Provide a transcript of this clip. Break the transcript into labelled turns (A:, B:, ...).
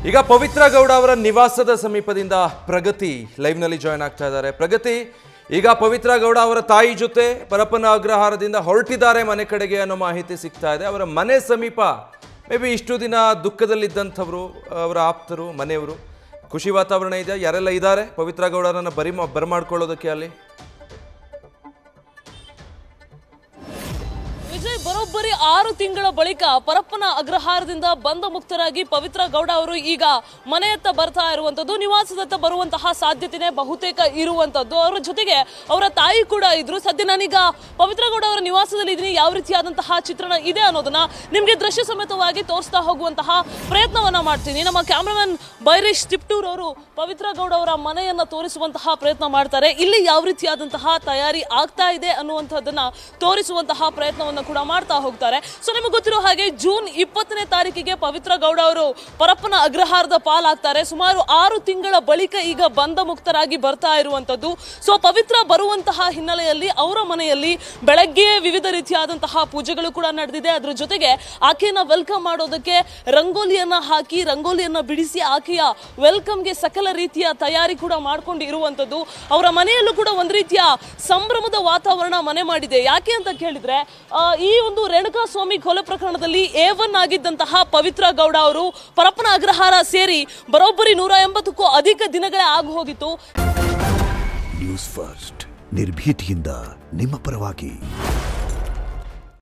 A: ಈಗ ಪವಿತ್ರ ಗೌಡ ಅವರ ನಿವಾಸದ ಸಮೀಪದಿಂದ ಪ್ರಗತಿ ಲೈವ್ ನಲ್ಲಿ ಜಾಯಿನ್ ಆಗ್ತಾ ಇದ್ದಾರೆ. ಪ್ರಗತಿ, ಈಗ ಪವಿತ್ರ ಗೌಡ ಅವರ ತಾಯಿ ಜೊತೆ ಪರಪ್ಪನ ಅಗ್ರಹಾರದಿಂದ ಹೊರಟಿದ್ದಾರೆ ಮನೆ ಕಡೆಗೆ ಅನ್ನೋ ಮಾಹಿತಿ ಸಿಗ್ತಾ ಇದೆ. ಅವರ ಮನೆ ಸಮೀಪ ಮೇ ಬಿ ಇಷ್ಟು ದಿನ ದುಃಖದಲ್ಲಿದ್ದಂಥವರು, ಅವರ ಆಪ್ತರು, ಮನೆಯವರು, ಖುಷಿ ವಾತಾವರಣ ಇದೆ. ಯಾರೆಲ್ಲ ಇದ್ದಾರೆ ಪವಿತ್ರ ಗೌಡರನ್ನ ಬರಮಾಡ್ಕೊಳ್ಳೋದಕ್ಕೆ ಅಲ್ಲಿ?
B: ವಿಜಯ್, ಬರೋಬ್ಬರಿ 6 ತಿಂಗಳ ಬಳಿಕ ಪರಪ್ಪನ ಅಗ್ರಹಾರದಿಂದ ಬಂಧ ಮುಕ್ತರಾಗಿ ಪವಿತ್ರ ಗೌಡ ಅವರು ಈಗ ಮನೆಯತ್ತ ಬರ್ತಾ ಇರುವಂತದ್ದು, ನಿವಾಸದತ್ತ ಬರುವಂತಹ ಸಾಧ್ಯತೆನೇ ಬಹುತೇಕ ಇರುವಂತದ್ದು. ಅವರ ಜೊತೆಗೆ ಅವರ ತಾಯಿ ಕೂಡ ಇದ್ರು. ಸದ್ಯ ನಾನೀಗ ಪವಿತ್ರ ಗೌಡ ಅವರ ನಿವಾಸದಲ್ಲಿ ಇದ್ದೀನಿ. ಯಾವ ರೀತಿಯಾದಂತಹ ಚಿತ್ರಣ ಇದೆ ಅನ್ನೋದನ್ನ ನಿಮ್ಗೆ ದೃಶ್ಯ ಸಮೇತವಾಗಿ ತೋರಿಸ್ತಾ ಹೋಗುವಂತಹ ಪ್ರಯತ್ನವನ್ನ ಮಾಡ್ತೀನಿ. ನಮ್ಮ ಕ್ಯಾಮ್ರಾಮನ್ ಬೈರೇಶ್ ತಿಪ್ಟೂರ್ ಅವರು ಪವಿತ್ರ ಗೌಡ ಅವರ ಮನೆಯನ್ನ ತೋರಿಸುವಂತಹ ಪ್ರಯತ್ನ ಮಾಡ್ತಾರೆ. ಇಲ್ಲಿ ಯಾವ ರೀತಿಯಾದಂತಹ ತಯಾರಿ ಆಗ್ತಾ ಇದೆ ಅನ್ನುವಂಥದ್ದನ್ನ ತೋರಿಸುವಂತಹ ಪ್ರಯತ್ನವನ್ನ ಕೂಡ ಮಾಡ್ತಾ ಹೋಗ್ತಾರೆ. ಸೊ ನಿಮಗೆ ಗೊತ್ತಿರೋ ಹಾಗೆ ಜೂನ್ 20ನೇ ತಾರೀಕಿಗೆ ಪವಿತ್ರ ಗೌಡ ಅವರು ಪರಪ್ಪನ ಅಗ್ರಹಾರದ ಪಾಲಾಗ್ತಾರೆ. ಸುಮಾರು 6 ತಿಂಗಳ ಬಳಿಕ ಈಗ ಬಂಧ ಮುಕ್ತರಾಗಿ ಬರ್ತಾ ಇರುವಂತದ್ದು. ಸೊ ಪವಿತ್ರ ಬರುವಂತಹ ಹಿನ್ನೆಲೆಯಲ್ಲಿ ಅವರ ಮನೆಯಲ್ಲಿ ಬೆಳಗ್ಗೆ ವಿವಿಧ ರೀತಿಯಾದಂತಹ ಪೂಜೆಗಳು ಕೂಡ ನಡೆದಿದೆ. ಅದ್ರ ಜೊತೆಗೆ ಆಕೆಯನ್ನ ವೆಲ್ಕಮ್ ಮಾಡೋದಕ್ಕೆ ರಂಗೋಲಿಯನ್ನ ಹಾಕಿ, ರಂಗೋಲಿಯನ್ನ ಬಿಡಿಸಿ ಆಕೆಯ ವೆಲ್ಕಮ್ಗೆ ಸಕಲ ರೀತಿಯ ತಯಾರಿ ಕೂಡ ಮಾಡ್ಕೊಂಡು ಇರುವಂತದ್ದು. ಅವರ ಮನೆಯಲ್ಲೂ ಕೂಡ ಒಂದು ರೀತಿಯ ಸಂಭ್ರಮದ ವಾತಾವರಣ ಮನೆ ಮಾಡಿದೆ. ಯಾಕೆ ಅಂತ ಕೇಳಿದ್ರೆ, ಈ ಒಂದು ರೇಣುಕಾ ಸ್ವಾಮಿ ಕೊಲೆ ಪ್ರಕರಣದಲ್ಲಿ A1 ಆಗಿದ್ದಂತಹ ಪವಿತ್ರ ಗೌಡ ಅವರು ಪರಪ್ಪನ ಅಗ್ರಹಾರ ಸೇರಿ ಬರೋಬ್ಬರಿ 180ಕ್ಕೂ ಅಧಿಕ ದಿನಗಳೇ ಆಗಿ ಹೋಗಿತ್ತು.
C: ನ್ಯೂಸ್ ಫಸ್ಟ್, ನಿರ್ಭೀತಿಯಿಂದ ನಿಮ್ಮ ಪರವಾಗಿ.